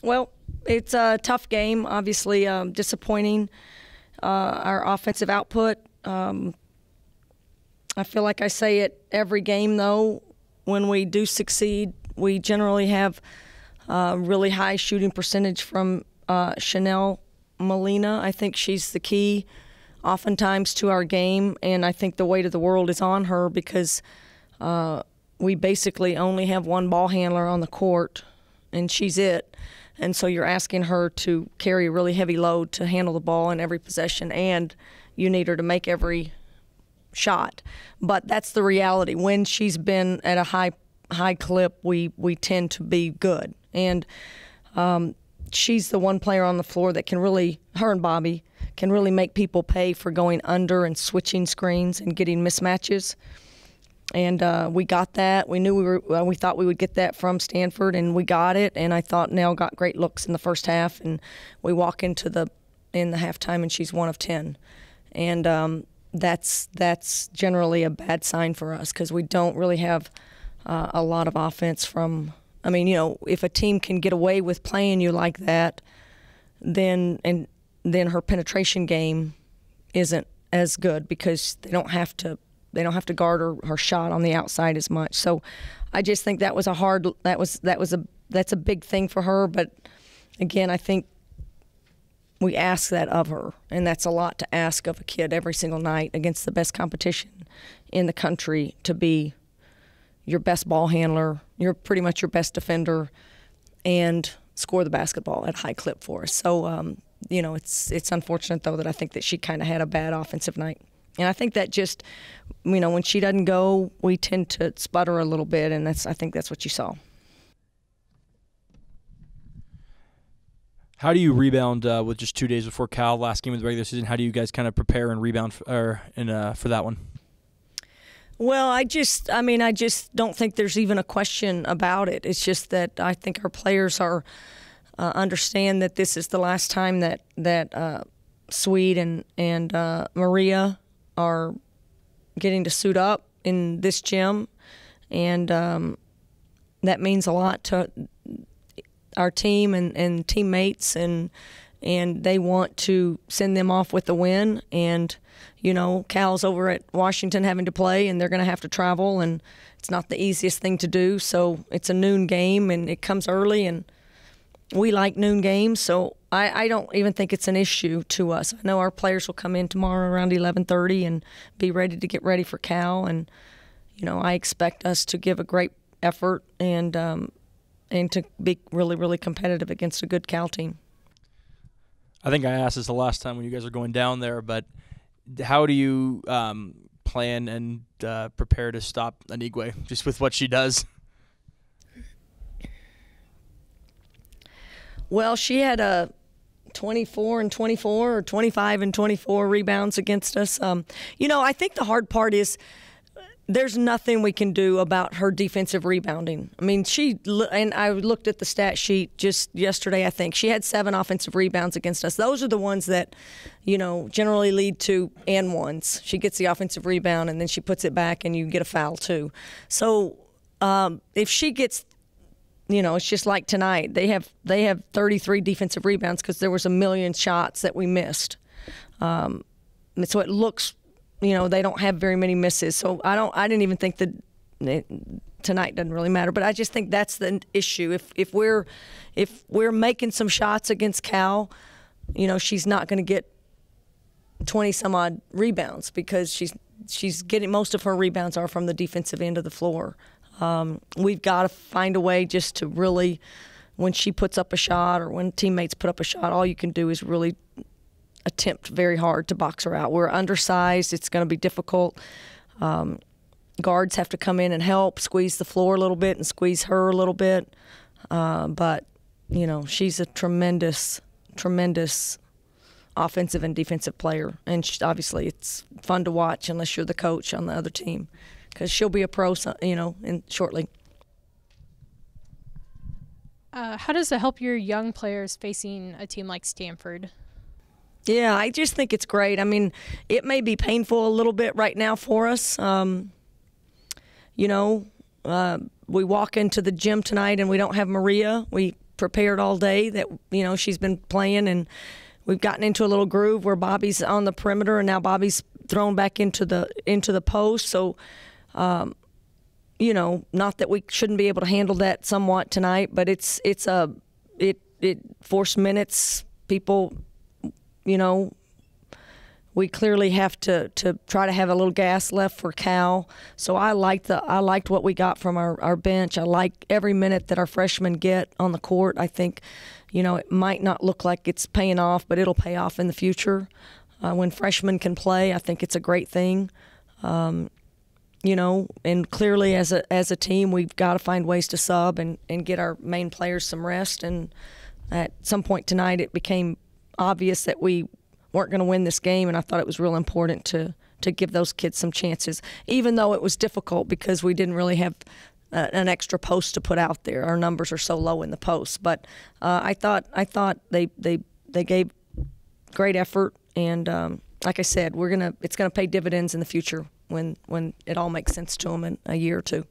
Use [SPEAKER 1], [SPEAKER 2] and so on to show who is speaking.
[SPEAKER 1] Well, it's a tough game, obviously disappointing, our offensive output. I feel like I say it every game, though. When we do succeed, we generally have a really high shooting percentage from Chanel Molina. I think she's the key oftentimes to our game, and I think the weight of the world is on her because we basically only have one ball handler on the court, and she's it. And so you're asking her to carry a really heavy load to handle the ball in every possession, and you need her to make every shot. But that's the reality. When she's been at a high clip, we tend to be good. And she's the one player on the floor that can really, her and Bobby, can really make people pay for going under and switching screens and getting mismatches. And we got that. We knew we thought we would get that from Stanford, and we got it. And I thought Nell got great looks in the first half, and we walk into the halftime, and she's 1 of 10. And that's generally a bad sign for us because we don't really have a lot of offense from. I mean, if a team can get away with playing you like that, then her penetration game isn't as good because they don't have to guard her shot on the outside as much. So I just think that was that's a big thing for her. But again, I think we ask that of her, and that's a lot to ask of a kid every single night against the best competition in the country to be your best ball handler, you're pretty much your best defender, and score the basketball at a high clip for us. So, it's unfortunate, though, that I think that she kind of had a bad offensive night. And I think that just, when she doesn't go, we tend to sputter a little bit, and I think that's what you saw.
[SPEAKER 2] How do you rebound with just 2 days before Cal, last game of the regular season? How do you guys kind of prepare and rebound for that one?
[SPEAKER 1] Well, I just don't think there's even a question about it. It's just that I think our players understand that this is the last time that Sweet and Maria are getting to suit up in this gym, and that means a lot to our team and teammates, and they want to send them off with a win. And Cal's over at Washington having to play, and they're going to have to travel, and it's not the easiest thing to do. So it's a noon game, and it comes early, and we like noon games. So I don't even think it's an issue to us. I know our players will come in tomorrow around 11:30 and be ready to get ready for Cal, and I expect us to give a great effort and to be really, really competitive against a good Cal team.
[SPEAKER 2] I think I asked this the last time when you guys are going down there, but how do you plan and prepare to stop Anigwe just with what she does?
[SPEAKER 1] Well, she had a 24 and 24 or 25 and 24 rebounds against us. I think the hard part is there's nothing we can do about her defensive rebounding. I mean, and I looked at the stat sheet just yesterday, I think. She had 7 offensive rebounds against us. Those are the ones that, generally lead to and ones. She gets the offensive rebound, and then she puts it back, and you get a foul too. So if she gets, it's just like tonight. They have 33 defensive rebounds because there was a million shots that we missed. And so it looks they don't have very many misses. So I didn't even think that tonight doesn't really matter. But I just think that's the issue. If we're making some shots against Cal, she's not going to get 20 some odd rebounds because she's getting, most of her rebounds are from the defensive end of the floor. We've got to find a way just to really, when she puts up a shot or when teammates put up a shot, all you can do is really attempt very hard to box her out. We're undersized. It's going to be difficult. Guards have to come in and help, squeeze the floor a little bit and squeeze her a little bit. But, she's a tremendous, tremendous offensive and defensive player. And obviously it's fun to watch unless you're the coach on the other team because she'll be a pro, shortly.
[SPEAKER 3] How does it help your young players facing a team like Stanford?
[SPEAKER 1] Yeah, I just think it's great. I mean, it may be painful a little bit right now for us. We walk into the gym tonight and we don't have Maria. We prepared all day that, she's been playing, and we've gotten into a little groove where Bobby's on the perimeter and now Bobby's thrown back into the post. So, not that we shouldn't be able to handle that somewhat tonight, but it forced minutes. People, we clearly have to try to have a little gas left for Cal. So I liked what we got from our bench. I like every minute that our freshmen get on the court. I think, it might not look like it's paying off, but it'll pay off in the future. When freshmen can play, I think it's a great thing. And clearly as a team, we've got to find ways to sub and get our main players some rest. And at some point tonight, it became obvious that we weren't going to win this game, and I thought it was real important to give those kids some chances, even though it was difficult because we didn't really have an extra post to put out there. Our numbers are so low in the post, but I thought they gave great effort, and like I said, it's gonna pay dividends in the future when it all makes sense to them in a year or two.